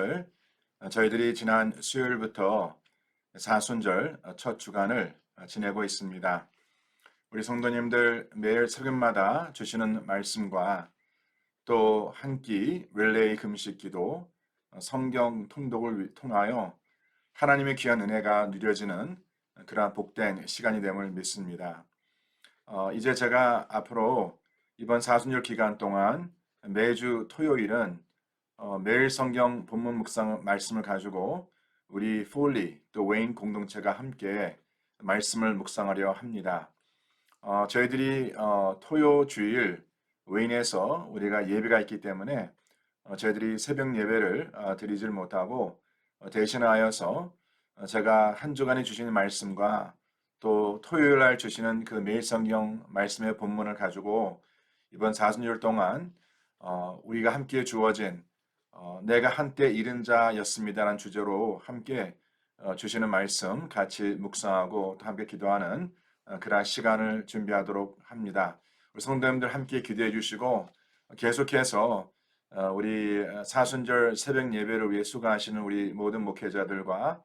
성도님들, 저희들이 지난 수요일부터 사순절 첫 주간을 지내고 있습니다. 우리 성도님들 매일 석연마다 주시는 말씀과 또 한 끼 릴레이 금식 기도, 성경 통독을 통하여 하나님의 귀한 은혜가 누려지는 그러한 복된 시간이 됨을 믿습니다. 이제 제가 앞으로 이번 사순절 기간 동안 매주 토요일은 매일 성경 본문 묵상 말씀을 가지고 우리 폴리 또 웨인 공동체가 함께 말씀을 묵상하려 합니다. 저희들이 토요 주일 웨인에서 우리가 예배가 있기 때문에 저희들이 새벽 예배를 드리질 못하고 대신하여서 제가 한 주간에 주시는 말씀과 또 토요일 날 주시는 그 매일 성경 말씀의 본문을 가지고 이번 사순절 동안 우리가 함께 주어진 내가 한때 잃은 자였습니다라는 주제로 함께 주시는 말씀 같이 묵상하고 또 함께 기도하는 그러한 시간을 준비하도록 합니다. 우리 성도님들 함께 기도해 주시고 계속해서 우리 사순절 새벽 예배를 위해 수고하시는 우리 모든 목회자들과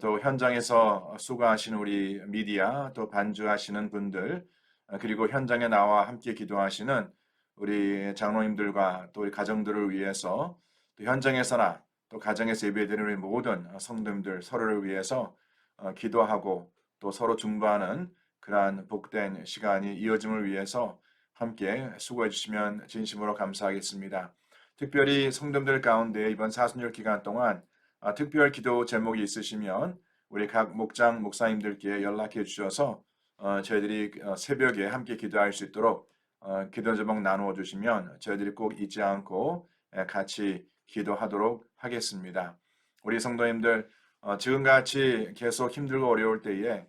또 현장에서 수고하시는 우리 미디어 또 반주하시는 분들 그리고 현장에 나와 함께 기도하시는 우리 장로님들과 또 우리 가정들을 위해서 또 현장에서나 또 가정에서 예배드리는 우리 모든 성도님들 서로를 위해서 기도하고 또 서로 중보하는 그러한 복된 시간이 이어짐을 위해서 함께 수고해 주시면 진심으로 감사하겠습니다. 특별히 성도님들 가운데 이번 사순절 기간 동안 특별 기도 제목이 있으시면 우리 각 목장 목사님들께 연락해 주셔서 저희들이 새벽에 함께 기도할 수 있도록 기도 제목 나누어 주시면 저희들이 꼭 잊지 않고 같이 기도하도록 하겠습니다. 우리 성도님들 지금같이 계속 힘들고 어려울 때에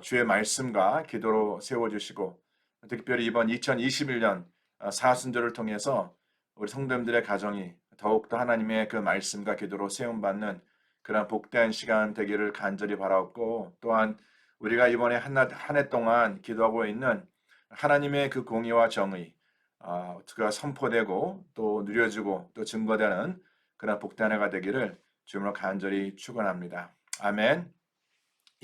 주의 말씀과 기도로 세워주시고 특별히 이번 2021년 사순절을 통해서 우리 성도님들의 가정이 더욱더 하나님의 그 말씀과 기도로 세움받는 그런 복된 시간 되기를 간절히 바라옵고 또한 우리가 이번에 한 해 동안 기도하고 있는 하나님의 그 공의와 정의 그가 선포되고 또 누려지고 또 증거되는 그런 복된 해가 되기를 주님으로 간절히 축원합니다. 아멘.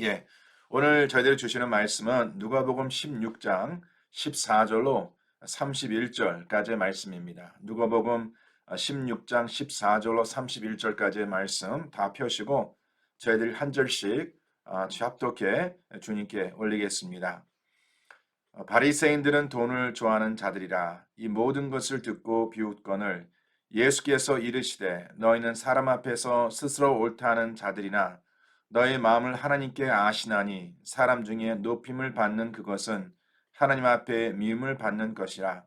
예, 오늘 저희들이 주시는 말씀은 누가복음 16장 14절로 31절까지의 말씀입니다. 누가복음 16장 14절로 31절까지의 말씀 다 펴시고 저희들이 한 절씩 합독해 주님께 올리겠습니다. 바리새인들은 돈을 좋아하는 자들이라 이 모든 것을 듣고 비웃거늘 예수께서 이르시되 너희는 사람 앞에서 스스로 옳다 하는 자들이나 너희 마음을 하나님께 아시나니 사람 중에 높임을 받는 그것은 하나님 앞에 미움을 받는 것이라.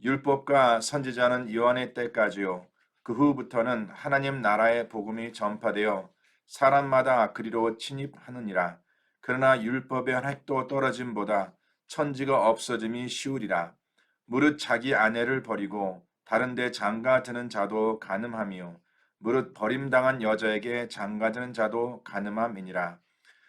율법과 선지자는 요한의 때까지요 그 후부터는 하나님 나라의 복음이 전파되어 사람마다 그리로 침입하느니라. 그러나 율법의 한 획도 떨어짐보다 천지가 없어짐이 쉬우리라. 무릇 자기 아내를 버리고 다른 데 장가드는 자도 간음하며 무릇 버림당한 여자에게 장가드는 자도 간음함이니라.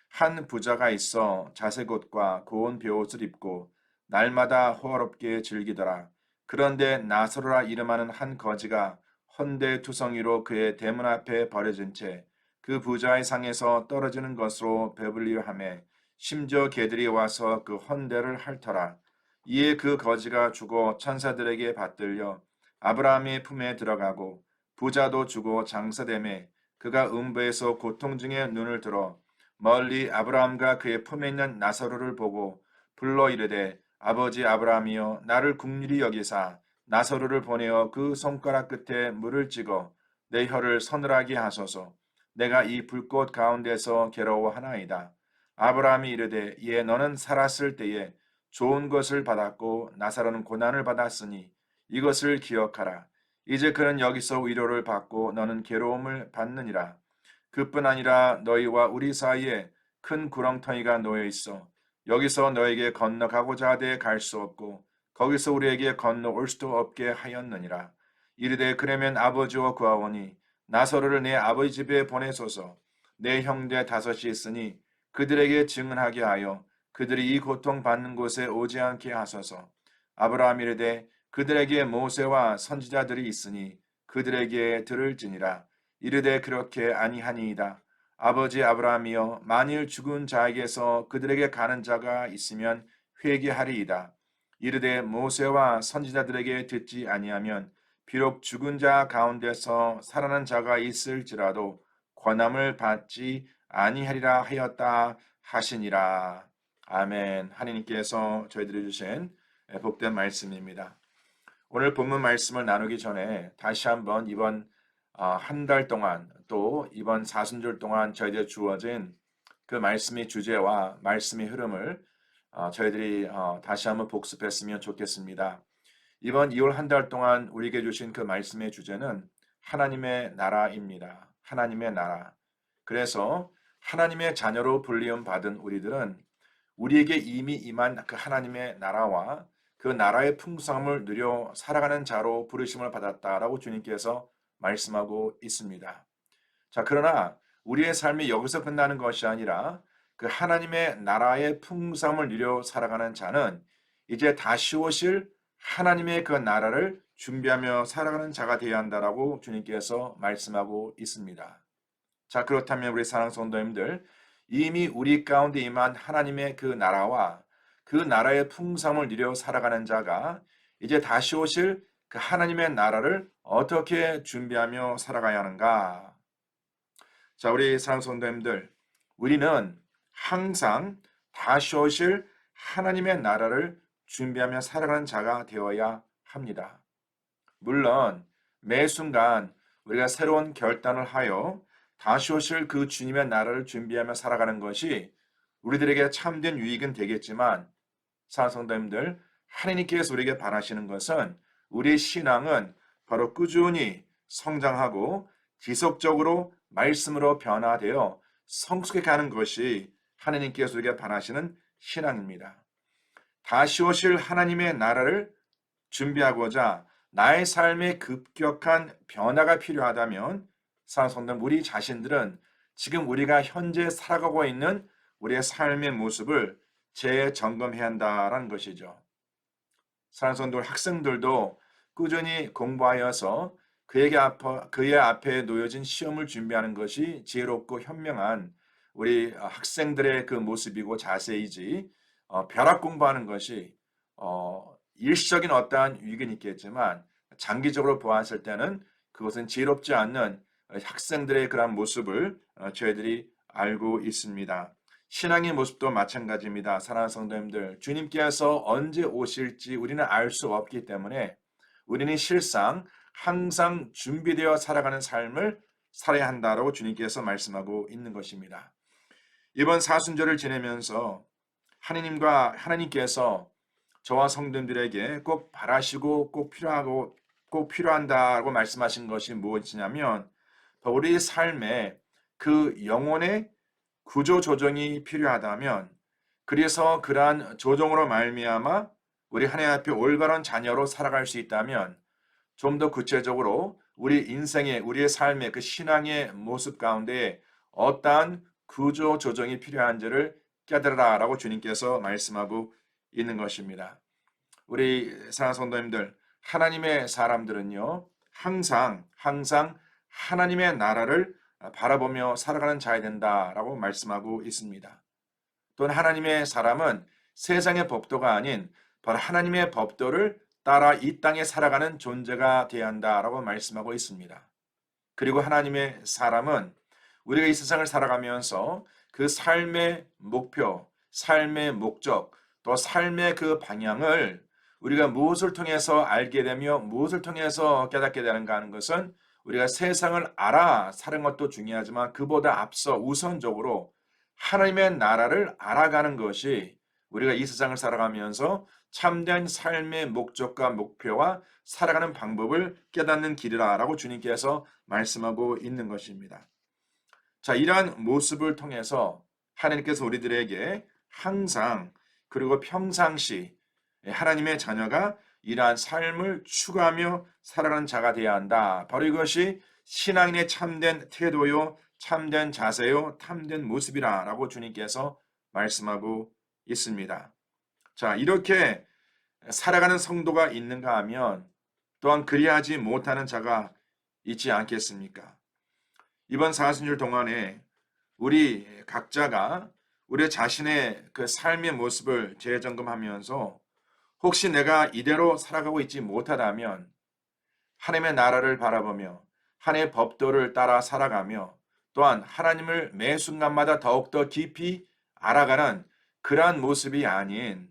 한 부자가 있어 자색옷과 고운 베옷을 입고 날마다 호화롭게 즐기더라. 그런데 나사로라 이름하는 한 거지가 헌데투성이로 그의 대문 앞에 버려진 채 그 부자의 상에서 떨어지는 것으로 배불리려 하며 심지어 개들이 와서 그 헌대를 핥더라. 이에 그 거지가 죽어 천사들에게 받들려 아브라함의 품에 들어가고 부자도 죽어 장사되매 그가 음부에서 고통 중에 눈을 들어 멀리 아브라함과 그의 품에 있는 나사로를 보고 불러 이르되 아버지 아브라함이여 나를 긍휼히 여기사 나사로를 보내어 그 손가락 끝에 물을 찍어 내 혀를 서늘하게 하소서. 내가 이 불꽃 가운데서 괴로워하나이다. 아브라함이 이르되 예 너는 살았을 때에 좋은 것을 받았고 나사로는 고난을 받았으니 이것을 기억하라. 이제 그는 여기서 위로를 받고 너는 괴로움을 받느니라. 그뿐 아니라 너희와 우리 사이에 큰 구렁텅이가 놓여 있어 여기서 너에게 건너가고자 하되 갈 수 없고 거기서 우리에게 건너올 수도 없게 하였느니라. 이르되 그러면 아버지와 구하오니 나사로를 내 아버지 집에 보내소서. 내 형제 다섯이 있으니 그들에게 증언하게 하여 그들이 이 고통 받는 곳에 오지 않게 하소서. 아브라함 이르되 그들에게 모세와 선지자들이 있으니 그들에게 들을지니라. 이르되 그렇게 아니하니이다. 아버지 아브라함이여 만일 죽은 자에게서 그들에게 가는 자가 있으면 회개하리이다. 이르되 모세와 선지자들에게 듣지 아니하면 비록 죽은 자 가운데서 살아난 자가 있을지라도 권함을 받지 아니하리라 하였다 하시니라. 아멘. 하나님께서 저희들이 주신 복된 말씀입니다. 오늘 본문 말씀을 나누기 전에 다시 한번 이번 한 달 동안 또 이번 사순절 동안 저희들이 주어진 그 말씀의 주제와 말씀의 흐름을 저희들이 다시 한번 복습했으면 좋겠습니다. 이번 2월 한 달 동안 우리에게 주신 그 말씀의 주제는 하나님의 나라입니다. 하나님의 나라. 그래서 하나님의 자녀로 불리움 받은 우리들은 우리에게 이미 임한 그 하나님의 나라와 그 나라의 풍성함을 누려 살아가는 자로 부르심을 받았다라고 주님께서 말씀하고 있습니다. 자, 그러나 우리의 삶이 여기서 끝나는 것이 아니라 그 하나님의 나라의 풍성함을 누려 살아가는 자는 이제 다시 오실 하나님의 그 나라를 준비하며 살아가는 자가 되어야 한다라고 주님께서 말씀하고 있습니다. 자, 그렇다면 우리 사랑하는 성도님들, 이미 우리 가운데 임한 하나님의 그 나라와 그 나라의 풍성을 누려 살아가는 자가 이제 다시 오실 그 하나님의 나라를 어떻게 준비하며 살아가야 하는가? 자, 우리 사랑하는 성도님들, 우리는 항상 다시 오실 하나님의 나라를 준비하며 살아가는 자가 되어야 합니다. 물론 매 순간 우리가 새로운 결단을 하여 다시 오실 그 주님의 나라를 준비하며 살아가는 것이 우리들에게 참된 유익은 되겠지만, 사랑성도님들, 하나님께서 우리에게 바라시는 것은 우리의 신앙은 바로 꾸준히 성장하고 지속적으로 말씀으로 변화되어 성숙해 가는 것이 하나님께서 우리에게 바라시는 신앙입니다. 다시 오실 하나님의 나라를 준비하고자 나의 삶에 급격한 변화가 필요하다면, 사랑하는 성도님, 우리 자신들은 지금 우리가 현재 살아가고 있는 우리의 삶의 모습을 재점검해야 한다는 것이죠. 사랑하는 성도, 학생들도 꾸준히 공부하여서 그의 앞에 놓여진 시험을 준비하는 것이 지혜롭고 현명한 우리 학생들의 그 모습이고 자세이지, 벼락 공부하는 것이 일시적인 어떠한 유익은 있겠지만 장기적으로 보았을 때는 그것은 지혜롭지 않는 학생들의 그런 모습을 저희들이 알고 있습니다. 신앙의 모습도 마찬가지입니다. 사랑하는 성도님들, 주님께서 언제 오실지 우리는 알 수 없기 때문에 우리는 실상 항상 준비되어 살아가는 삶을 살아야 한다고 주님께서 말씀하고 있는 것입니다. 이번 사순절을 지내면서 하나님께서 저와 성도님들에게 꼭 바라시고 꼭 필요한다고 말씀하신 것이 무엇이냐면, 우리 삶에 그 영혼의 구조 조정이 필요하다면, 그래서 그러한 조정으로 말미암아 우리 하나님 앞에 올바른 자녀로 살아갈 수 있다면, 좀 더 구체적으로 우리 인생의 우리의 삶의 그 신앙의 모습 가운데 어떠한 구조 조정이 필요한지를 깨달으라라고 주님께서 말씀하고 있는 것입니다. 우리 사랑하는 성도님들, 하나님의 사람들은요, 항상 하나님의 나라를 바라보며 살아가는 자야 된다라고 말씀하고 있습니다. 또한 하나님의 사람은 세상의 법도가 아닌 바로 하나님의 법도를 따라 이 땅에 살아가는 존재가 되어야 한다라고 말씀하고 있습니다. 그리고 하나님의 사람은 우리가 이 세상을 살아가면서 그 삶의 목표, 삶의 목적, 또 삶의 그 방향을 우리가 무엇을 통해서 알게 되며 무엇을 통해서 깨닫게 되는가 하는 것은 우리가 세상을 알아 사는 것도 중요하지만 그보다 앞서 우선적으로 하나님의 나라를 알아가는 것이 우리가 이 세상을 살아가면서 참된 삶의 목적과 목표와 살아가는 방법을 깨닫는 길이라고 주님께서 말씀하고 있는 것입니다. 자, 이러한 모습을 통해서 하나님께서 우리들에게 항상 그리고 평상시 하나님의 자녀가 이러한 삶을 추구하며 살아가는 자가 되어야 한다. 바로 이것이 신앙인의 참된 태도요, 참된 자세요, 참된 모습이라고 주님께서 말씀하고 있습니다. 자, 이렇게 살아가는 성도가 있는가 하면 또한 그리하지 못하는 자가 있지 않겠습니까? 이번 사순절 동안에 우리 각자가 우리 자신의 그 삶의 모습을 재점검하면서 혹시 내가 이대로 살아가고 있지 못하다면 하나님의 나라를 바라보며 하나님의 법도를 따라 살아가며 또한 하나님을 매 순간마다 더욱더 깊이 알아가는 그러한 모습이 아닌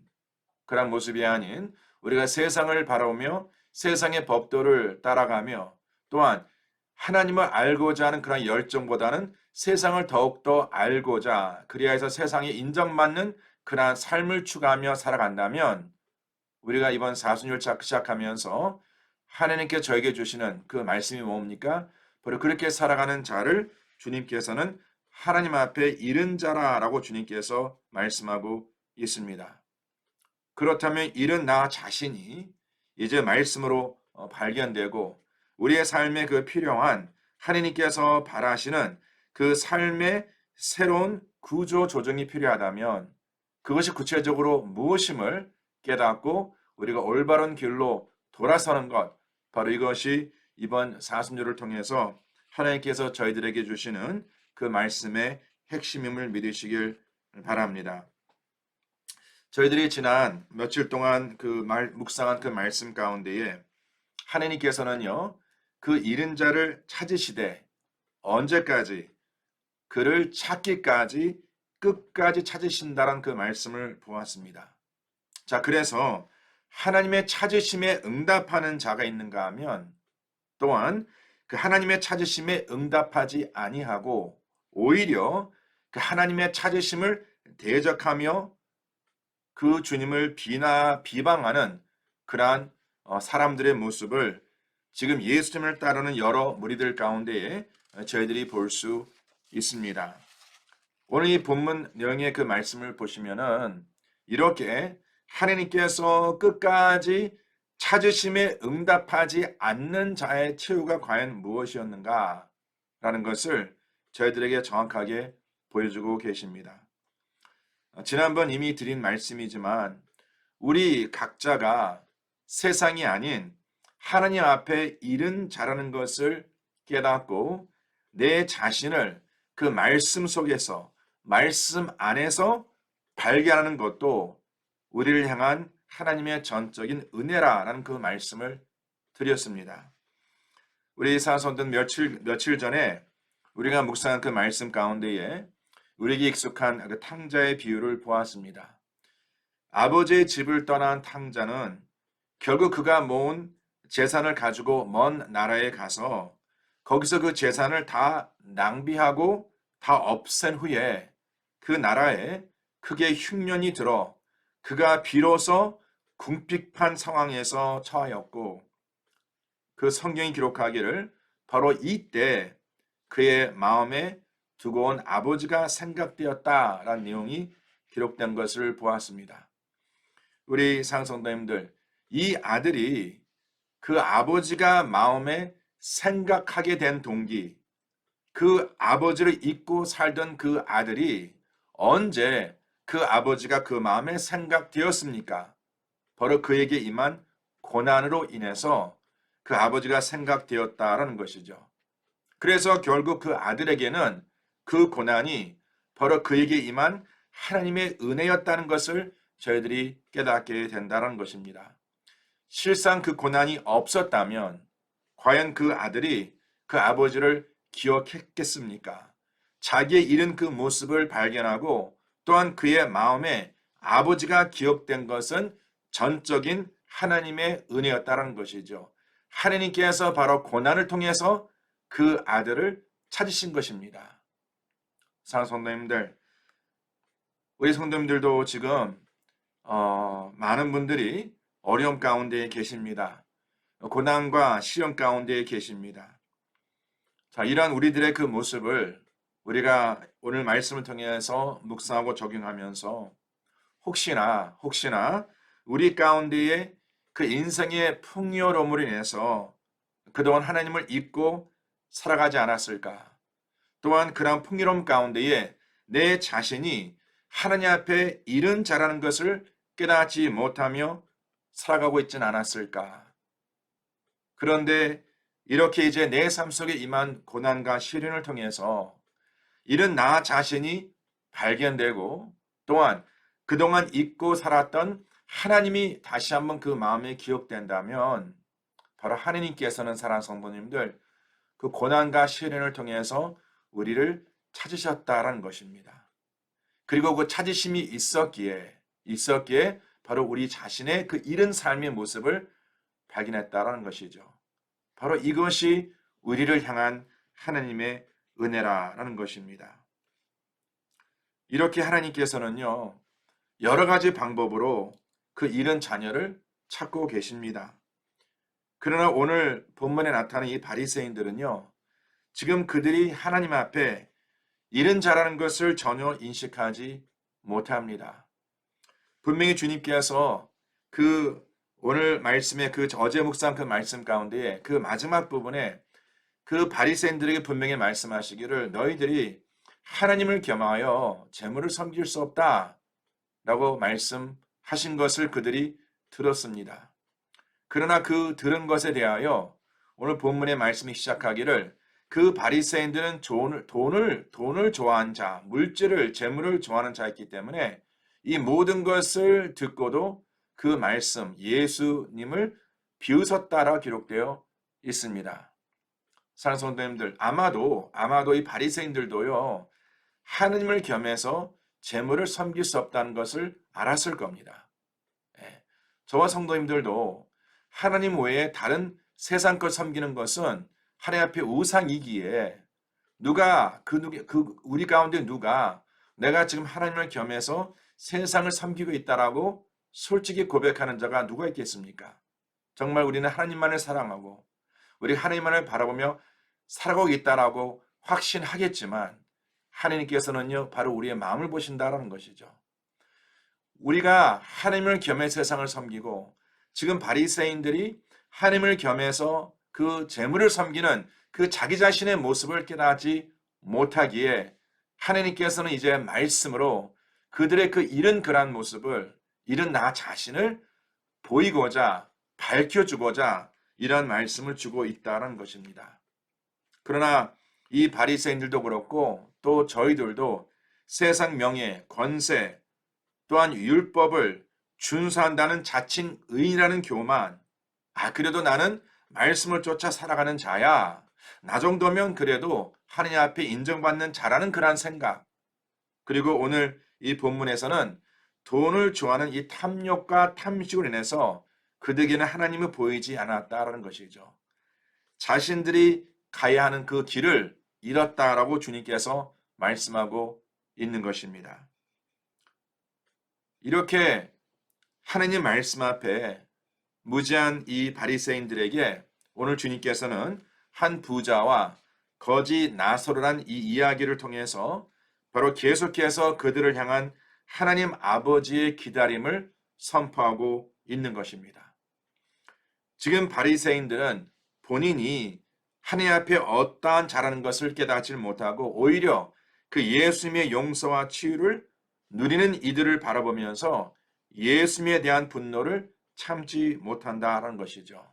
우리가 세상을 바라보며 세상의 법도를 따라가며 또한 하나님을 알고자 하는 그런 열정보다는 세상을 더욱더 알고자 그리하여서 세상에 인정받는 그러한 삶을 추구하며 살아간다면 우리가 이번 사순절 시작하면서 하나님께 저에게 주시는 그 말씀이 뭡니까? 바로 그렇게 살아가는 자를 주님께서는 하나님 앞에 이른 자라라고 주님께서 말씀하고 있습니다. 그렇다면 이른 나 자신이 이제 말씀으로 발견되고 우리의 삶에 그 필요한 하나님께서 바라시는 그 삶의 새로운 구조 조정이 필요하다면 그것이 구체적으로 무엇임을 깨닫고 우리가 올바른 길로 돌아서는 것, 바로 이것이 이번 사순절을 통해서 하나님께서 저희들에게 주시는 그 말씀의 핵심임을 믿으시길 바랍니다. 저희들이 지난 며칠 동안 묵상한 그 말씀 가운데에 하나님께서는요, 그 잃은 자를 찾으시되 언제까지 그를 찾기까지 끝까지 찾으신다는 그 말씀을 보았습니다. 자, 그래서 하나님의 찾으심에 응답하는 자가 있는가 하면 또한 그 하나님의 찾으심에 응답하지 아니하고 오히려 그 하나님의 찾으심을 대적하며 그 주님을 비방하는 그러한 사람들의 모습을 지금 예수님을 따르는 여러 무리들 가운데에 저희들이 볼 수 있습니다. 오늘 이 본문 내용의 그 말씀을 보시면은 이렇게 하나님께서 끝까지 찾으심에 응답하지 않는 자의 최후가 과연 무엇이었는가 라는 것을 저희들에게 정확하게 보여주고 계십니다. 지난번 이미 드린 말씀이지만 우리 각자가 세상이 아닌 하나님 앞에 이른 자라는 것을 깨닫고 내 자신을 그 말씀 속에서 말씀 안에서 발견하는 것도 우리를 향한 하나님의 전적인 은혜라는 그 말씀을 드렸습니다. 우리 사선들 며칠 전에 우리가 묵상한 그 말씀 가운데에 우리에게 익숙한 그 탕자의 비유를 보았습니다. 아버지의 집을 떠난 탕자는 결국 그가 모은 재산을 가지고 먼 나라에 가서 거기서 그 재산을 다 낭비하고 다 없앤 후에 그 나라에 크게 흉년이 들어 그가 비로소 궁핍한 상황에서 처하였고 그 성경이 기록하기를 바로 이때 그의 마음에 두고 온 아버지가 생각되었다라는 내용이 기록된 것을 보았습니다. 우리 상성도님들, 이 아들이 그 아버지가 마음에 생각하게 된 동기, 그 아버지를 잊고 살던 그 아들이 언제 그 아버지가 그 마음에 생각되었습니까? 바로 그에게 임한 고난으로 인해서 그 아버지가 생각되었다라는 것이죠. 그래서 결국 그 아들에게는 그 고난이 바로 그에게 임한 하나님의 은혜였다는 것을 저희들이 깨닫게 된다는 것입니다. 실상 그 고난이 없었다면 과연 그 아들이 그 아버지를 기억했겠습니까? 자기의 잃은 그 모습을 발견하고 또한 그의 마음에 아버지가 기억된 것은 전적인 하나님의 은혜였다는 것이죠. 하나님께서 바로 고난을 통해서 그 아들을 찾으신 것입니다. 사랑하는 성도님들, 우리 성도님들도 지금 많은 분들이 어려움 가운데 계십니다. 고난과 시험 가운데 계십니다. 자, 이러한 우리들의 그 모습을 우리가 오늘 말씀을 통해서 묵상하고 적용하면서 혹시나 우리 가운데에 그 인생의 풍요로움으로 인해서 그동안 하나님을 잊고 살아가지 않았을까? 또한 그러한 풍요로움 가운데에 내 자신이 하나님 앞에 잃은 자라는 것을 깨닫지 못하며 살아가고 있지는 않았을까? 그런데 이렇게 이제 내 삶 속에 임한 고난과 시련을 통해서 이런 나 자신이 발견되고 또한 그동안 잊고 살았던 하나님이 다시 한번 그 마음에 기억된다면 바로 하느님께서는 사랑하는 성도님들 그 고난과 시련을 통해서 우리를 찾으셨다라는 것입니다. 그리고 그 찾으심이 있었기에 바로 우리 자신의 그 잃은 삶의 모습을 발견했다라는 것이죠. 바로 이것이 우리를 향한 하나님의 은혜라는 것입니다. 이렇게 하나님께서는요, 여러 가지 방법으로 그 잃은 자녀를 찾고 계십니다. 그러나 오늘 본문에 나타나는 이 바리새인들은요, 지금 그들이 하나님 앞에 잃은 자라는 것을 전혀 인식하지 못합니다. 분명히 주님께서 그 오늘 말씀의 그 어제 묵상 그 말씀 가운데 그 마지막 부분에 그 바리새인들에게 분명히 말씀하시기를 너희들이 하나님을 겸하여 재물을 섬길 수 없다 라고 말씀하신 것을 그들이 들었습니다. 그러나 그 들은 것에 대하여 오늘 본문의 말씀이 시작하기를 그 바리새인들은 돈을 좋아하는 자, 물질을 재물을 좋아하는 자였기 때문에 이 모든 것을 듣고도 그 말씀 예수님을 비웃었다라 기록되어 있습니다. 사랑하는 성도님들, 아마도 이 바리새인들도요 하느님을 겸해서 재물을 섬길 수 없다는 것을 알았을 겁니다. 예, 저와 성도님들도 하나님 외에 다른 세상 것 섬기는 것은 하나님 앞에 우상이기에 우리 가운데 누가 내가 지금 하나님을 겸해서 세상을 섬기고 있다라고 솔직히 고백하는 자가 누가 있겠습니까? 정말 우리는 하나님만을 사랑하고 우리 하나님만을 바라보며 살아가고 있다라고 확신하겠지만 하나님께서는요 바로 우리의 마음을 보신다라는 것이죠. 우리가 하나님을 겸해 세상을 섬기고 지금 바리새인들이 하나님을 겸해서 그 재물을 섬기는 그 자기 자신의 모습을 깨닫지 못하기에 하나님께서는 이제 말씀으로 그들의 그 잃은 그러한 모습을 잃은 나 자신을 보이고자 밝혀주고자 이런 말씀을 주고 있다는 것입니다. 그러나 이 바리새인들도 그렇고 또 저희들도 세상 명예, 권세 또한 율법을 준수한다는 자칭 의인이라는 교만, 그래도 나는 말씀을 쫓아 살아가는 자야. 나 정도면 그래도 하느님 앞에 인정받는 자라는 그러한 생각. 그리고 오늘 이 본문에서는 돈을 좋아하는 이 탐욕과 탐식으로 인해서 그들에게는 하나님을 보이지 않았다라는 것이죠. 자신들이 가야 하는 그 길을 잃었다라고 주님께서 말씀하고 있는 것입니다. 이렇게 하나님 말씀 앞에 무지한 이 바리새인들에게 오늘 주님께서는 한 부자와 거지 나사로란 이 이야기를 통해서 바로 계속해서 그들을 향한 하나님 아버지의 기다림을 선포하고 있는 것입니다. 지금 바리새인들은 본인이 하나님 앞에 어떠한 잘하는 것을 깨닫지 못하고 오히려 그 예수님의 용서와 치유를 누리는 이들을 바라보면서 예수님에 대한 분노를 참지 못한다라는 것이죠.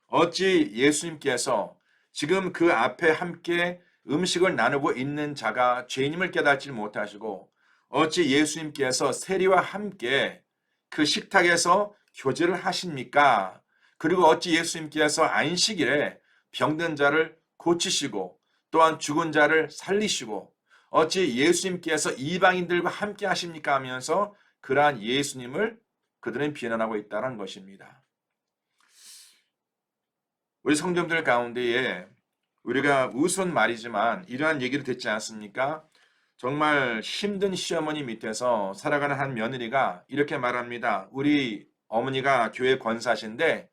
어찌 예수님께서 지금 그 앞에 함께 음식을 나누고 있는 자가 죄인임을 깨닫지 못하시고 어찌 예수님께서 세리와 함께 그 식탁에서 교제를 하십니까? 그리고 어찌 예수님께서 안식일에 병든 자를 고치시고 또한 죽은 자를 살리시고 어찌 예수님께서 이방인들과 함께 하십니까? 하면서 그러한 예수님을 그들은 비난하고 있다는 것입니다. 우리 성도들 가운데에 우리가 우스운 말이지만 이러한 얘기를 듣지 않습니까? 정말 힘든 시어머니 밑에서 살아가는 한 며느리가 이렇게 말합니다. 우리 어머니가 교회 권사신데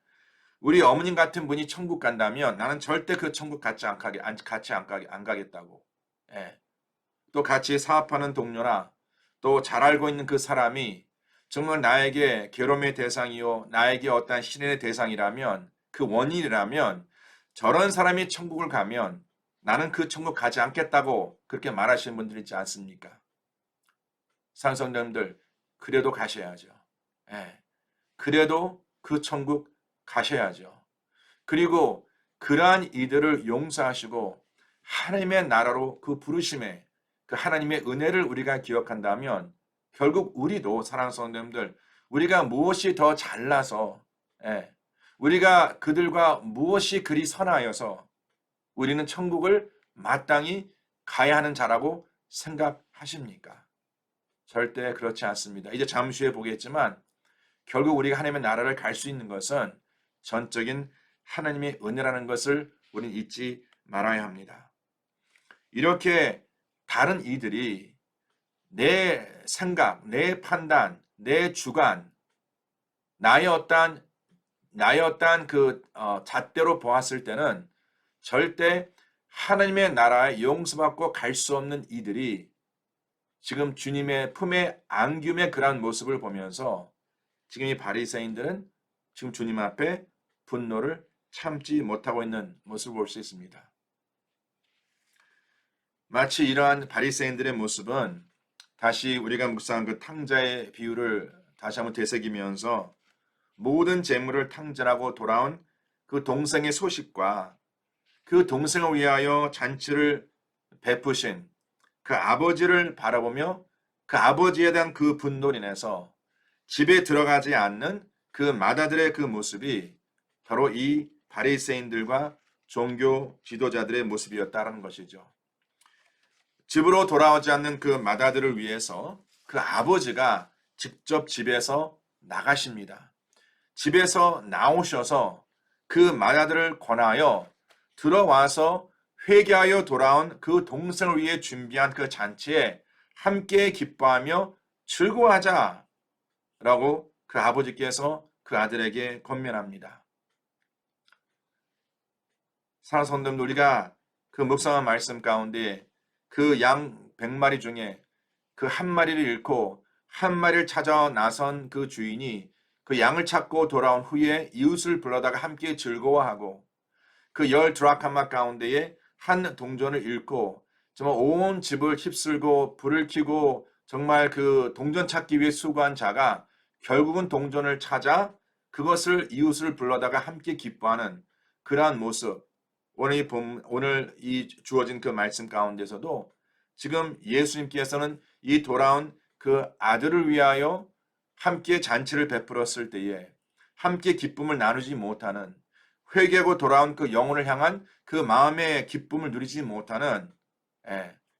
우리 어머님 같은 분이 천국 간다면 나는 절대 그 천국 같이 안 가겠다고. 예. 또 같이 사업하는 동료나 또 잘 알고 있는 그 사람이 정말 나에게 괴로움의 대상이요 나에게 어떠한 시련의 대상이라면 그 원인이라면 저런 사람이 천국을 가면 나는 그 천국 가지 않겠다고 그렇게 말하시는 분들 있지 않습니까? 산성령들 그래도 가셔야죠. 예. 그래도 그 천국 가셔야죠. 그리고 그러한 이들을 용서하시고 하나님의 나라로 그 부르심에 그 하나님의 은혜를 우리가 기억한다면 결국 우리도 사랑하는 성도님들 우리가 무엇이 더 잘나서 예, 우리가 그들과 무엇이 그리 선하여서 우리는 천국을 마땅히 가야 하는 자라고 생각하십니까? 절대 그렇지 않습니다. 이제 잠시 후에 보겠지만 결국 우리가 하나님의 나라를 갈 수 있는 것은 전적인 하나님의 은혜라는 것을 우리는 잊지 말아야 합니다. 이렇게 다른 이들이 내 생각, 내 판단, 내 주관, 나의 어떠한 그 잣대로 보았을 때는 절대 하나님의 나라에 용서받고 갈 수 없는 이들이 지금 주님의 품에 안김의 그러한 모습을 보면서 지금 이 바리새인들은 지금 주님 앞에 분노를 참지 못하고 있는 모습을 볼 수 있습니다. 마치 이러한 바리새인들의 모습은 다시 우리가 묵상한 그 탕자의 비유를 다시 한번 되새기면서 모든 재물을 탕진하고 돌아온 그 동생의 소식과 그 동생을 위하여 잔치를 베푸신 그 아버지를 바라보며 그 아버지에 대한 그 분노로 인해서 집에 들어가지 않는 그 마다들의 그 모습이 바로 이 바리새인들과 종교 지도자들의 모습이었다는 것이죠. 집으로 돌아오지 않는 그 마다들을 위해서 그 아버지가 직접 집에서 나가십니다. 집에서 나오셔서 그 마다들을 권하여 들어와서 회개하여 돌아온 그 동생을 위해 준비한 그 잔치에 함께 기뻐하며 즐거워하자 라고 그 아버지께서 그 아들에게 권면합니다. 사랑하는 성도님들, 우리가 그 묵상한 말씀 가운데 그 양 100마리 중에 그 한 마리를 잃고 한 마리를 찾아 나선 그 주인이 그 양을 찾고 돌아온 후에 이웃을 불러다가 함께 즐거워하고 그 10드라크마 가운데에 한 동전을 잃고 정말 온 집을 휩쓸고 불을 켜고 정말 그 동전 찾기 위해 수고한 자가 결국은 동전을 찾아 그것을 이웃을 불러다가 함께 기뻐하는 그러한 모습. 오늘 이 주어진 그 말씀 가운데서도 지금 예수님께서는 이 돌아온 그 아들을 위하여 함께 잔치를 베풀었을 때에 함께 기쁨을 나누지 못하는 회개하고 돌아온 그 영혼을 향한 그 마음의 기쁨을 누리지 못하는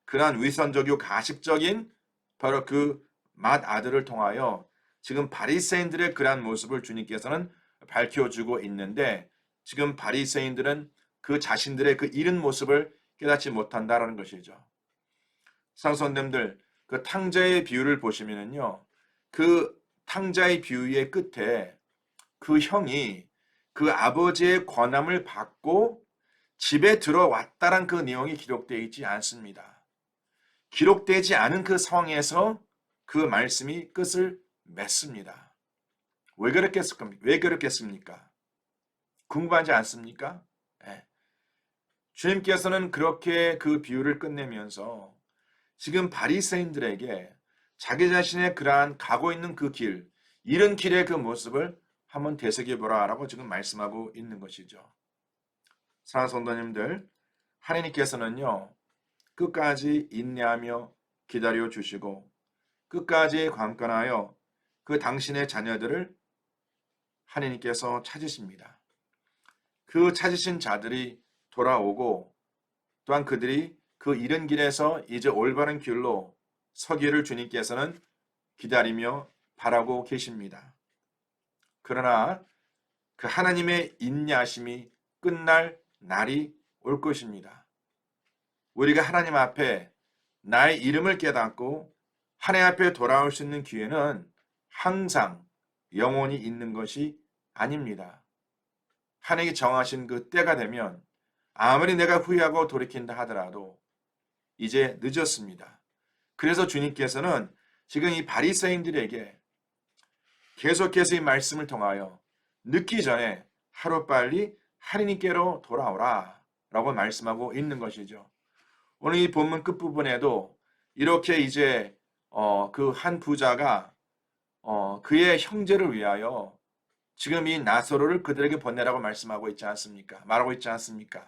그러한 위선적이고 가식적인 바로 그 맏아들을 통하여 지금 바리새인들의 그러한 모습을 주님께서는 밝혀주고 있는데 지금 바리새인들은 그 자신들의 그 잃은 모습을 깨닫지 못한다라는 것이죠. 상선님들 그 탕자의 비유를 보시면은요, 그 탕자의 비유의 끝에 그 형이 그 아버지의 권함을 받고 집에 들어왔다란 그 내용이 기록되어 있지 않습니다. 기록되지 않은 그 상황에서 그 말씀이 끝을 맺습니다. 왜 그렇겠습니까? 궁금하지 않습니까? 네. 주님께서는 그렇게 그 비유를 끝내면서 지금 바리새인들에게 자기 자신의 그러한 가고 있는 그 길, 이른 길의 그 모습을 한번 되새겨보라라고 지금 말씀하고 있는 것이죠. 사랑하는 성도님들, 하나님께서는요, 끝까지 인내하며 기다려 주시고 끝까지 관건하여 그 당신의 자녀들을 하나님께서 찾으십니다. 그 찾으신 자들이 돌아오고 또한 그들이 그 이른 길에서 이제 올바른 길로 서기를 주님께서는 기다리며 바라고 계십니다. 그러나 그 하나님의 인내하심이 끝날 날이 올 것입니다. 우리가 하나님 앞에 나의 이름을 깨닫고 하나님 앞에 돌아올 수 있는 기회는 항상 영원히 있는 것이 아닙니다. 하나님이 정하신 그 때가 되면 아무리 내가 후회하고 돌이킨다 하더라도 이제 늦었습니다. 그래서 주님께서는 지금 이 바리새인들에게 계속해서 이 말씀을 통하여 늦기 전에 하루빨리 하나님께로 돌아오라 라고 말씀하고 있는 것이죠. 오늘 이 본문 끝부분에도 이렇게 이제 그 한 부자가 그의 형제를 위하여 지금 이 나사로를 그들에게 보내라고 말씀하고 있지 않습니까? 말하고 있지 않습니까?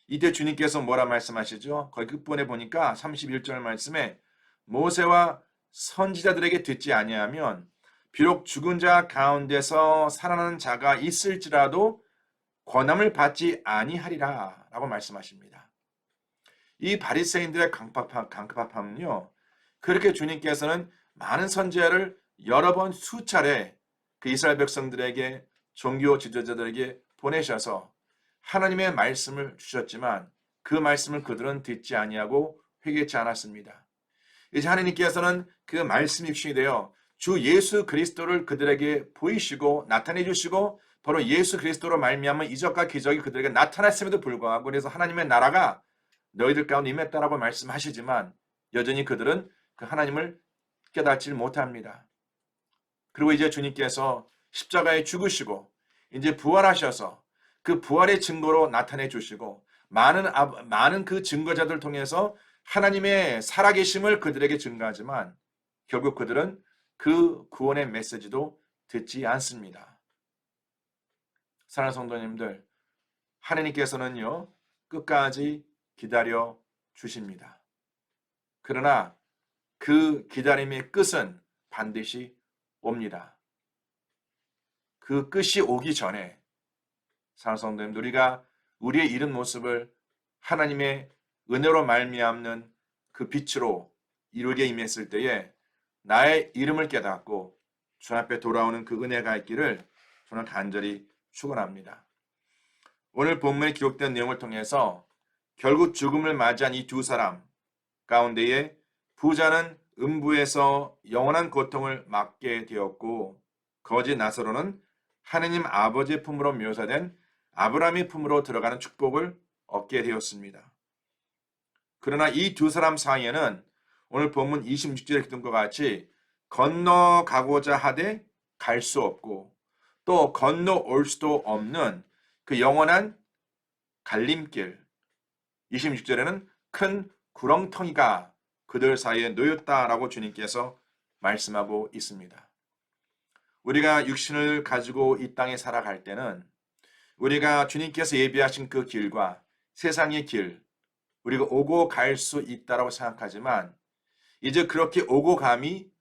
이때 주님께서 뭐라 말씀하시죠? 거기 끝부분에 보니까 31절 말씀에 모세와 선지자들에게 듣지 아니하면 비록 죽은 자 가운데서 살아나는 자가 있을지라도 권함을 받지 아니하리라 라고 말씀하십니다. 이 바리새인들의 강팍함은요, 그렇게 주님께서는 많은 선지자를 여러 번 수차례 그 이스라엘 백성들에게, 종교 지도자들에게 보내셔서 하나님의 말씀을 주셨지만 그 말씀을 그들은 듣지 아니하고 회개치 않았습니다. 이제 하나님께서는 그 말씀이 육신이 되어 주 예수 그리스도를 그들에게 보이시고 나타내 주시고 바로 예수 그리스도로 말미암아 이적과 기적이 그들에게 나타났음에도 불구하고, 그래서 하나님의 나라가 너희들 가운데 임했다라고 말씀하시지만 여전히 그들은 그 하나님을 깨닫지 못합니다. 그리고 이제 주님께서 십자가에 죽으시고 이제 부활하셔서 그 부활의 증거로 나타내 주시고 많은 그 증거자들 통해서 하나님의 살아계심을 그들에게 증거하지만 결국 그들은 그 구원의 메시지도 듣지 않습니다. 사랑하는 성도님들, 하나님께서는요, 끝까지 기다려 주십니다. 그러나 그 기다림의 끝은 반드시 옵니다. 그 끝이 오기 전에 사랑하는 성도님들, 우리가 우리의 이른 모습을 하나님의 은혜로 말미암는 그 빛으로 이루게 임했을 때에 나의 이름을 깨닫고 주 앞에 돌아오는 그 은혜가 있기를 저는 간절히 축원합니다. 오늘 본문에 기록된 내용을 통해서 결국 죽음을 맞이한 이 두 사람 가운데에 부자는 음부에서 영원한 고통을 맞게 되었고 거지 나사로는 하느님 아버지의 품으로 묘사된 아브라함의 품으로 들어가는 축복을 얻게 되었습니다. 그러나 이 두 사람 사이에는 오늘 본문 26절에 기록된 것 같이 건너가고자 하되 갈 수 없고 또 건너올 수도 없는 그 영원한 갈림길, 26절에는 큰 구렁텅이가 그들 사이에 놓였다라고 주님께서 말씀하고 있습니다. 우리가 육신을 가지고 이 땅에 살아갈 때는 우리가 주님께서 예비하신 그 길과 세상의 길, 우리가 오고 갈 수 있다라고 생각하지만 이제 그렇게 오고 감이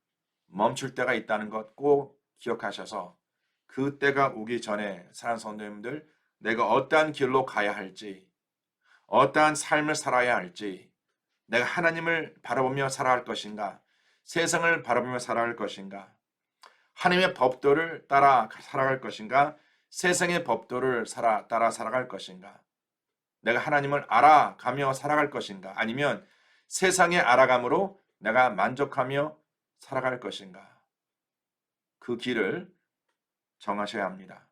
멈출 때가 있다는 것 꼭 기억하셔서 그 때가 오기 전에 사랑하는 성도님들, 내가 어떠한 길로 가야 할지, 어떠한 삶을 살아야 할지, 내가 하나님을 바라보며 살아갈 것인가, 세상을 바라보며 살아갈 것인가, 하나님의 법도를 따라 살아갈 것인가, 세상의 법도를 따라 살아갈 것인가, 내가 하나님을 알아가며 살아갈 것인가, 아니면 세상의 알아감으로 내가 만족하며 살아갈 것인가, 그 길을 정하셔야 합니다.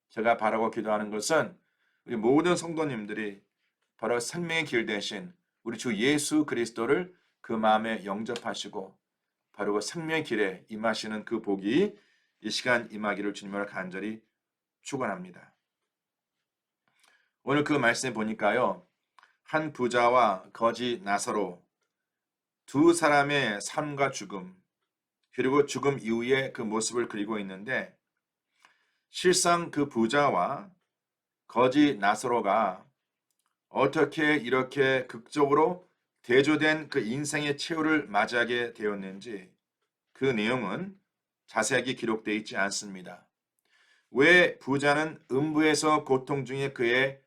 제가 바라고 기도하는 것은 우리 모든 성도님들이 바로 생명의 길 대신 우리 주 예수 그리스도를 그 마음에 영접하시고 바로 그 생명의 길에 임하시는 그 복이 이 시간 임하기를 주님을 간절히 축원합니다. 오늘 그 말씀에 보니까요, 한 부자와 거지 나사로 두 사람의 삶과 죽음, 그리고 죽음 이후의 그 모습을 그리고 있는데, 실상 그 부자와 거지 나사로가 어떻게 이렇게 극적으로 대조된 그 인생의 최후를 맞이하게 되었는지 그 내용은 자세하게 기록되어 있지 않습니다. 왜 부자는 음부에서 고통 중에 그의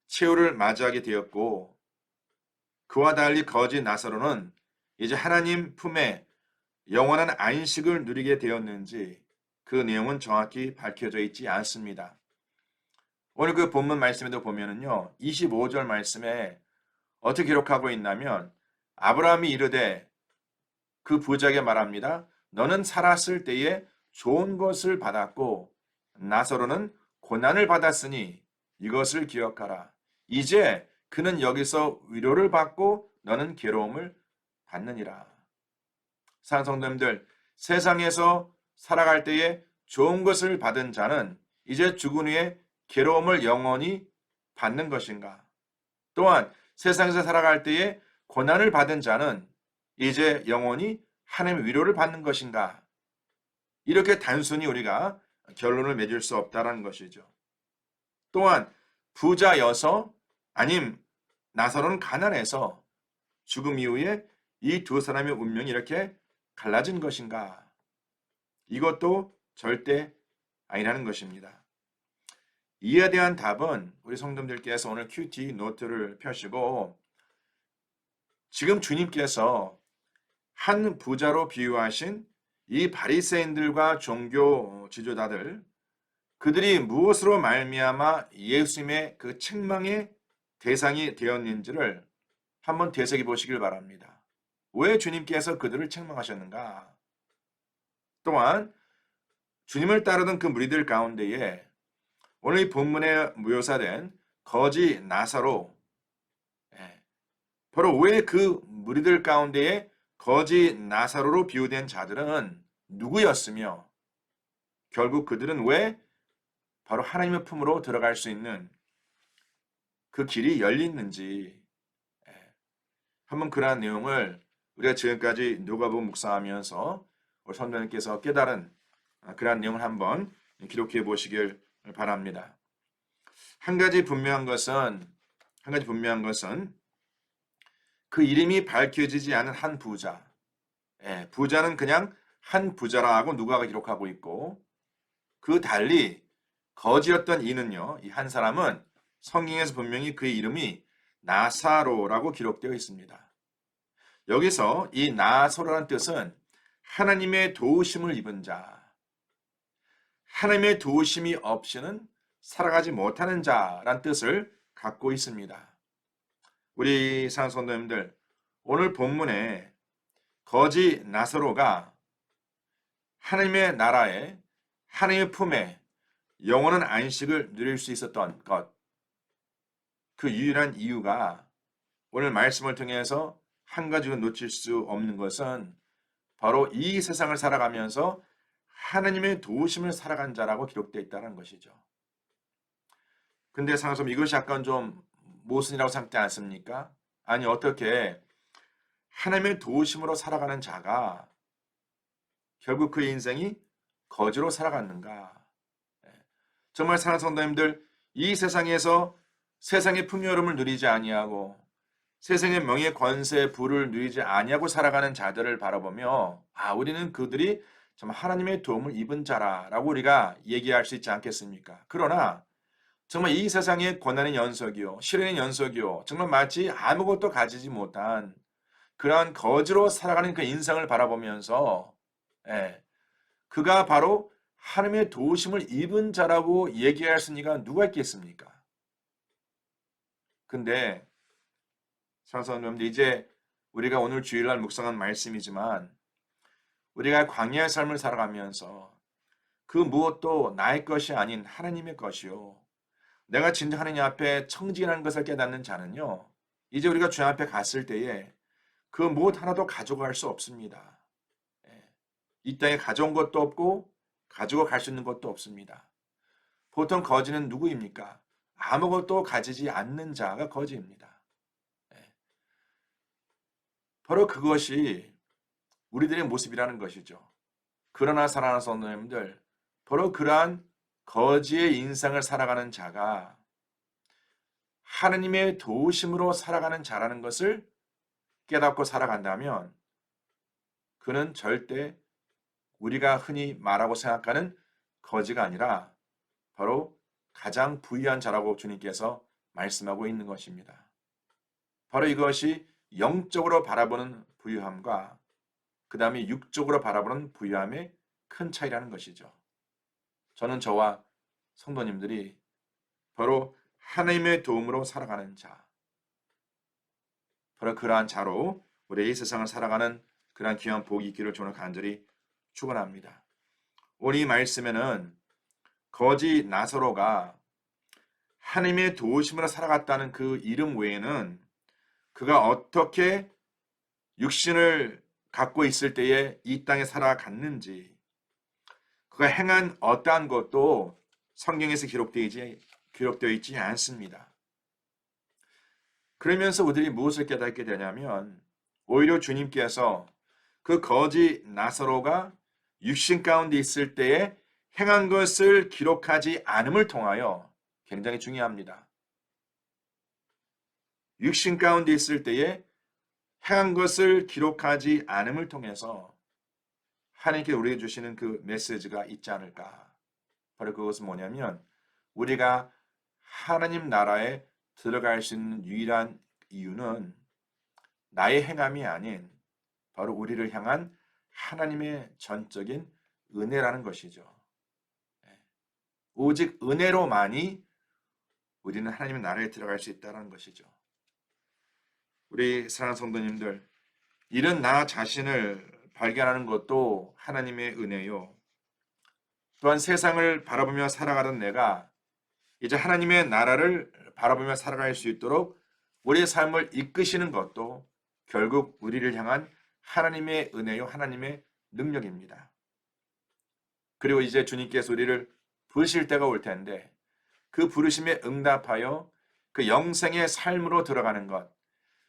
최후를 맞이하게 되었고 그와 달리 거지 나사로는 이제 하나님 품에 영원한 안식을 누리게 되었는지 그 내용은 정확히 밝혀져 있지 않습니다. 오늘 그 본문 말씀에도 보면은요, 25절 말씀에 어떻게 기록하고 있냐면 아브라함이 이르되 그 부자에게 말합니다. 너는 살았을 때에 좋은 것을 받았고 나사로는 고난을 받았으니 이것을 기억하라. 이제 그는 여기서 위로를 받고 너는 괴로움을 받느니라. 사랑하는 성도님들, 세상에서 살아갈 때에 좋은 것을 받은 자는 이제 죽은 후에 괴로움을 영원히 받는 것인가? 또한 세상에서 살아갈 때에 고난을 받은 자는 이제 영원히 하나님의 위로를 받는 것인가? 이렇게 단순히 우리가 결론을 맺을 수 없다라는 것이죠. 또한 부자여서 아님 나사로는 가난해서 죽음 이후에 이 두 사람의 운명이 이렇게 갈라진 것인가? 이것도 절대 아니라는 것입니다. 이에 대한 답은 우리 성도님들께서 오늘 큐티 노트를 펴시고 지금 주님께서 한 부자로 비유하신 이 바리새인들과 종교 지도자들 그들이 무엇으로 말미암아 예수님의 그 책망의 대상이 되었는지를 한번 되새겨 보시길 바랍니다. 왜 주님께서 그들을 책망하셨는가? 또한 주님을 따르던 그 무리들 가운데에 오늘 이 본문에 묘사된 거지 나사로, 바로 왜 그 무리들 가운데에 거지 나사로로 비유된 자들은 누구였으며 결국 그들은 왜 바로 하나님의 품으로 들어갈 수 있는 그 길이 열렸는지 한번 그러한 내용을 우리가 지금까지 누가복음 묵상하면서 우리 선생님께서 깨달은 그러한 내용을 한번 기록해 보시길 바랍니다. 한 가지 분명한 것은 그 이름이 밝혀지지 않은 한 부자. 부자는 그냥 한 부자라고 누가가 기록하고 있고 그 달리 거지였던 이는요. 이 한 사람은 성경에서 분명히 그의 이름이 나사로라고 기록되어 있습니다. 여기서 이 나사로라는 뜻은 하나님의 도우심을 입은 자, 하나님의 도우심이 없이는 살아가지 못하는 자란 뜻을 갖고 있습니다. 우리 사랑성도님들, 오늘 본문에 거지 나사로가 하나님의 나라에 하나님의 품에 영원한 안식을 누릴 수 있었던 것, 그 유일한 이유가 오늘 말씀을 통해서 한 가지로 놓칠 수 없는 것은 바로 이 세상을 살아가면서 하나님의 도우심을 살아간 자라고 기록되어 있다는 것이죠. 근데 상som 이것이 약간 좀 모순이라고 생각되지 않습니까? 아니 어떻게 하나님의 도우심으로 살아가는 자가 결국 그 인생이 거지로 살아갔는가? 정말 사랑하는 성도님들, 이 세상에서 세상의 풍요로움을 누리지 아니하고 세상의 명예, 권세, 부를 누리지 아니하고 살아가는 자들을 바라보며 우리는 그들이 정말 하나님의 도움을 입은 자라라고 우리가 얘기할 수 있지 않겠습니까? 그러나 정말 이 세상의 고난의 연속이요, 시련의 연속이요, 정말 마치 아무것도 가지지 못한 그러한 거지로 살아가는 그 인생을 바라보면서 그가 바로 하나님의 도우심을 입은 자라고 얘기할 수 있는 이가 누가 있겠습니까? 근데 사랑하는 여러분들, 이제 우리가 오늘 주일날 묵상한 말씀이지만 우리가 광야의 삶을 살아가면서 그 무엇도 나의 것이 아닌 하나님의 것이요, 내가 진정 하나님 앞에 청지기라는 것을 깨닫는 자는요, 이제 우리가 주님 앞에 갔을 때에 그 무엇 하나도 가져갈 수 없습니다. 이 땅에 가져온 것도 없고 가지고 갈 수 있는 것도 없습니다. 보통 거지는 누구입니까? 아무것도 가지지 않는 자가 거지입니다. 바로 그것이 우리들의 모습이라는 것이죠. 그러나 사랑하는 성도님들, 바로 그러한 거지의 인생을 살아가는 자가 하나님의 도우심으로 살아가는 자라는 것을 깨닫고 살아간다면 그는 절대 우리가 흔히 말하고 생각하는 거지가 아니라 바로 가장 부유한 자라고 주님께서 말씀하고 있는 것입니다. 바로 이것이 영적으로 바라보는 부유함과 그 다음에 육적으로 바라보는 부유함의 큰 차이라는 것이죠. 저는 저와 성도님들이 바로 하나님의 도움으로 살아가는 자, 바로 그러한 자로 우리 이 세상을 살아가는 그러한 귀한 복이 있기를 저는 간절히 축원합니다. 오늘 이 말씀에는 거지 나사로가 하나님의 도우심으로 살아갔다는 그 이름 외에는 그가 어떻게 육신을 갖고 있을 때에 이 땅에 살아갔는지, 그가 행한 어떠한 것도 성경에서 기록되어 있지 않습니다. 그러면서 우리들이 무엇을 깨닫게 되냐면 오히려 주님께서 그 거지 나사로가 육신 가운데 있을 때에 행한 것을 기록하지 않음을 통하여 굉장히 중요합니다. 육신 가운데 있을 때에 행한 것을 기록하지 않음을 통해서 하나님께 우리에게 주시는 그 메시지가 있지 않을까. 바로 그것은 뭐냐면 우리가 하나님 나라에 들어갈 수 있는 유일한 이유는 나의 행함이 아닌 바로 우리를 향한 하나님의 전적인 은혜라는 것이죠. 오직 은혜로만이 우리는 하나님의 나라에 들어갈 수 있다는 것이죠. 우리 사랑하는 성도님들, 이런 나 자신을 발견하는 것도 하나님의 은혜요. 또한 세상을 바라보며 살아가던 내가 이제 하나님의 나라를 바라보며 살아갈 수 있도록 우리의 삶을 이끄시는 것도 결국 우리를 향한 하나님의 은혜요, 하나님의 능력입니다. 그리고 이제 주님께서 우리를 부르실 때가 올 텐데 그 부르심에 응답하여 그 영생의 삶으로 들어가는 것,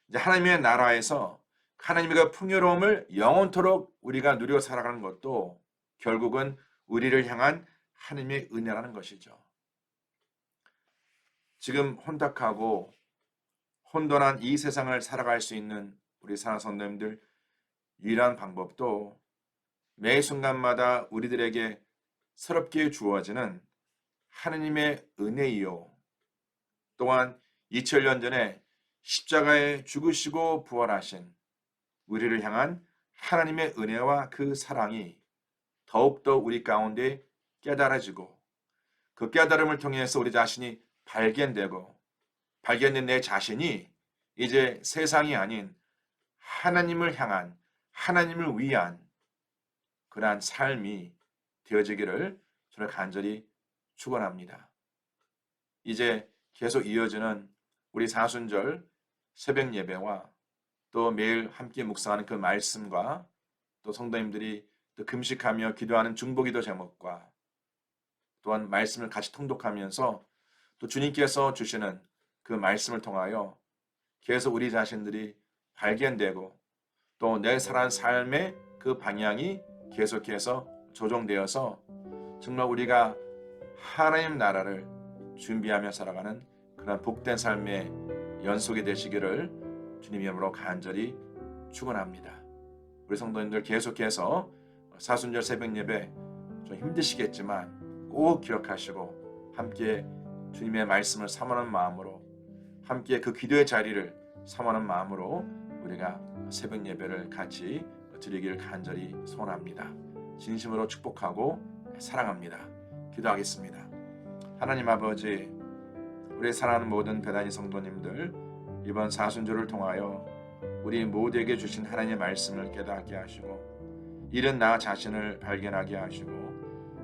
이제 하나님의 나라에서 하나님의 그 풍요로움을 영원토록 우리가 누려 살아가는 것도 결국은 우리를 향한 하나님의 은혜라는 것이죠. 지금 혼탁하고 혼돈한 이 세상을 살아갈 수 있는 우리 사랑하는 성도님들, 유일한 방법도 매 순간마다 우리들에게 새롭게 주어지는 하나님의 은혜이요. 또한 2000년 전에 십자가에 죽으시고 부활하신 우리를 향한 하나님의 은혜와 그 사랑이 더욱더 우리 가운데 깨달아지고 그 깨달음을 통해서 우리 자신이 발견된 내 자신이 이제 세상이 아닌 하나님을 향한, 하나님을 위한 그러한 삶이 되어지기를 저는 간절히 축원합니다. 이제 계속 이어지는 우리 사순절 새벽 예배와 또 매일 함께 묵상하는 그 말씀과 또 성도님들이 또 금식하며 기도하는 중보기도 제목과 또한 말씀을 같이 통독하면서 또 주님께서 주시는 그 말씀을 통하여 계속 우리 자신들이 발견되고 또 내 살아온 삶의 그 방향이 계속해서 조정되어서 정말 우리가 하나님 나라를 준비하며 살아가는 그런 복된 삶의 연속이 되시기를 주님 이름으로 간절히 축원합니다. 우리 성도님들 계속해서 사순절 새벽 예배 좀 힘드시겠지만 꼭 기억하시고 함께 주님의 말씀을 삼하는 마음으로 함께 그 기도의 자리를 삼하는 마음으로 우리가 새벽 예배를 같이 드리길 간절히 소원합니다. 진심으로 축복하고 사랑합니다. 기도하겠습니다. 하나님 아버지, 우리 사랑하는 모든 배단위 성도님들 이번 사순절을 통하여 우리 모두에게 주신 하나님의 말씀을 깨닫게 하시고 이른 나 자신을 발견하게 하시고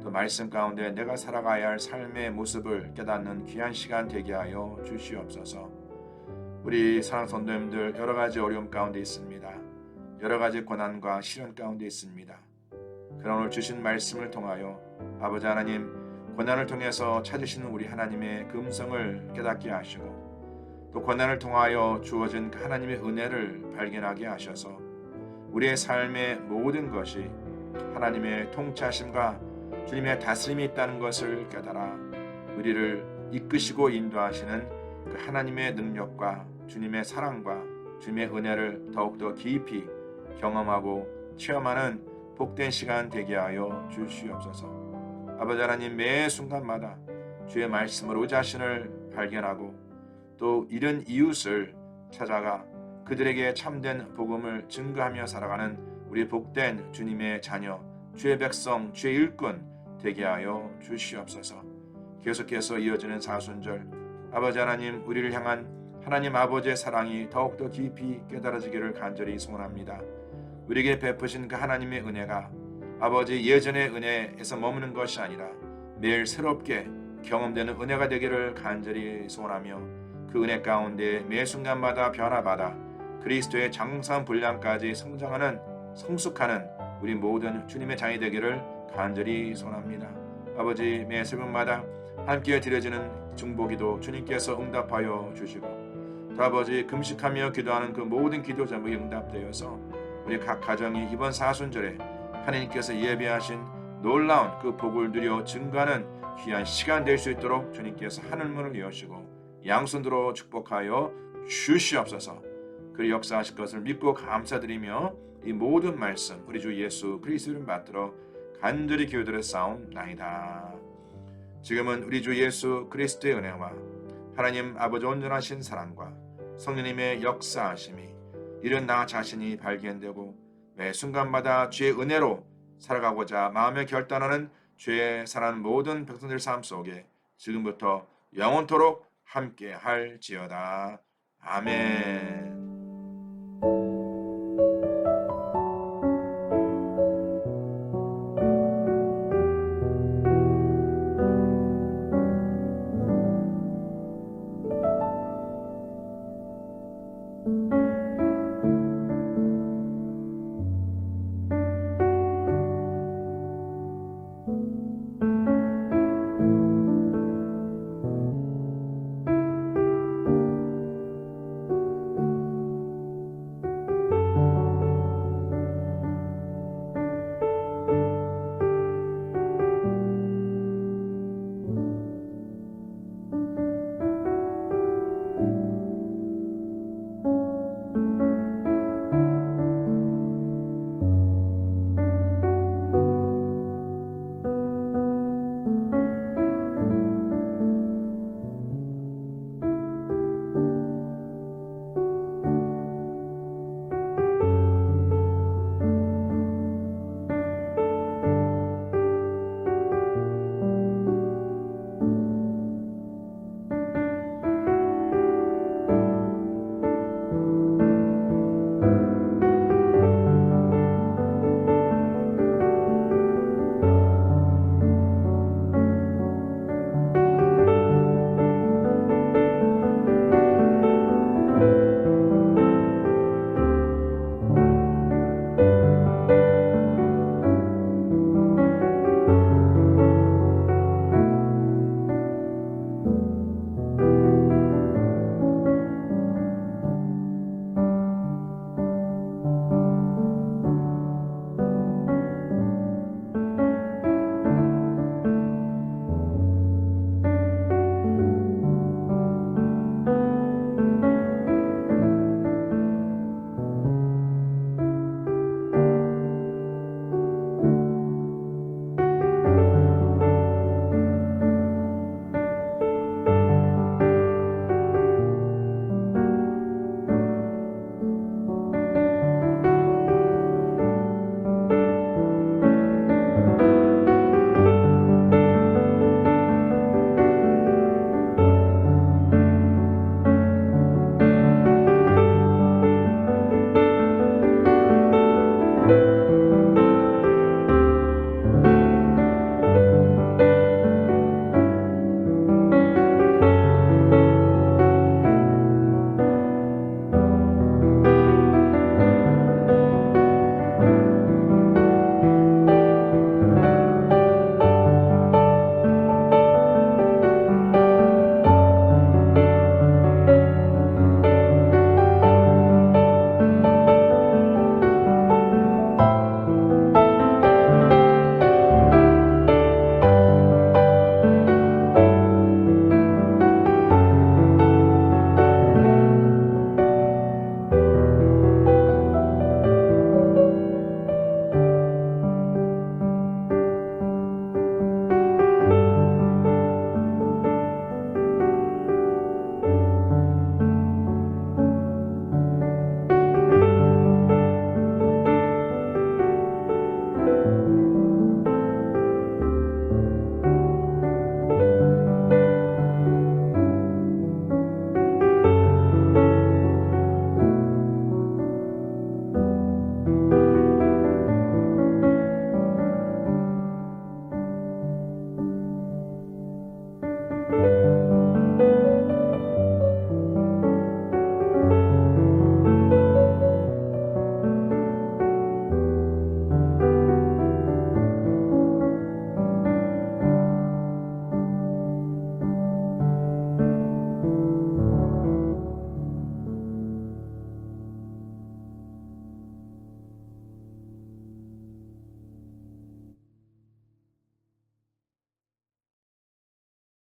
또 말씀 가운데 내가 살아가야 할 삶의 모습을 깨닫는 귀한 시간 되게 하여 주시옵소서. 우리 사랑 성도님들 여러 가지 어려움 가운데 있습니다. 여러 가지 고난과 시련 가운데 있습니다. 그러나 오늘 주신 말씀을 통하여 아버지 하나님 고난을 통해서 찾으시는 우리 하나님의 그 음성을 깨닫게 하시고 또 고난을 통하여 주어진 하나님의 은혜를 발견하게 하셔서 우리의 삶의 모든 것이 하나님의 통치하심과 주님의 다스림이 있다는 것을 깨달아 우리를 이끄시고 인도하시는 그 하나님의 능력과 주님의 사랑과 주님의 은혜를 더욱더 깊이 경험하고 체험하는 복된 시간 되게 하여 주시옵소서. 아버지 하나님 매 순간마다 주의 말씀으로 자신을 발견하고 또 잃은 이웃을 찾아가 그들에게 참된 복음을 증거하며 살아가는 우리 복된 주님의 자녀, 주의 백성, 주의 일꾼 되게 하여 주시옵소서. 계속해서 이어지는 사순절 아버지 하나님 우리를 향한 하나님 아버지의 사랑이 더욱더 깊이 깨달아지기를 간절히 소원합니다. 우리에게 베푸신 그 하나님의 은혜가 아버지 예전의 은혜에서 머무는 것이 아니라 매일 새롭게 경험되는 은혜가 되기를 간절히 소원하며 그 은혜 가운데 매 순간마다 변화받아 그리스도의 장성한 분량까지 성장하는 성숙하는 우리 모든 주님의 자녀 되기를 간절히 소원합니다. 아버지 매 새벽마다 함께 드려지는 중보기도 주님께서 응답하여 주시고 또 아버지 금식하며 기도하는 그 모든 기도 제목이 응답되어서 우리 각 가정이 이번 사순절에 하나님께서 예배하신 놀라운 그 복을 누려 증거하는 귀한 시간 될 수 있도록 주님께서 하늘문을 여시고 양손으로 축복하여 주시옵소서. 그 역사하실 것을 믿고 감사드리며 이 모든 말씀 우리 주 예수 그리스도를 받들어 간절히 기도드려 싸움나이다. 지금은 우리 주 예수 그리스도의 은혜와 하나님 아버지 온전하신 사랑과 성령님의 역사하심이 이런 나 자신이 발견되고 매 순간마다 주의 은혜로 살아가고자 마음에 결단하는 죄에 사는 모든 백성들 삶 속에 지금부터 영원토록 함께 할지어다. 아멘.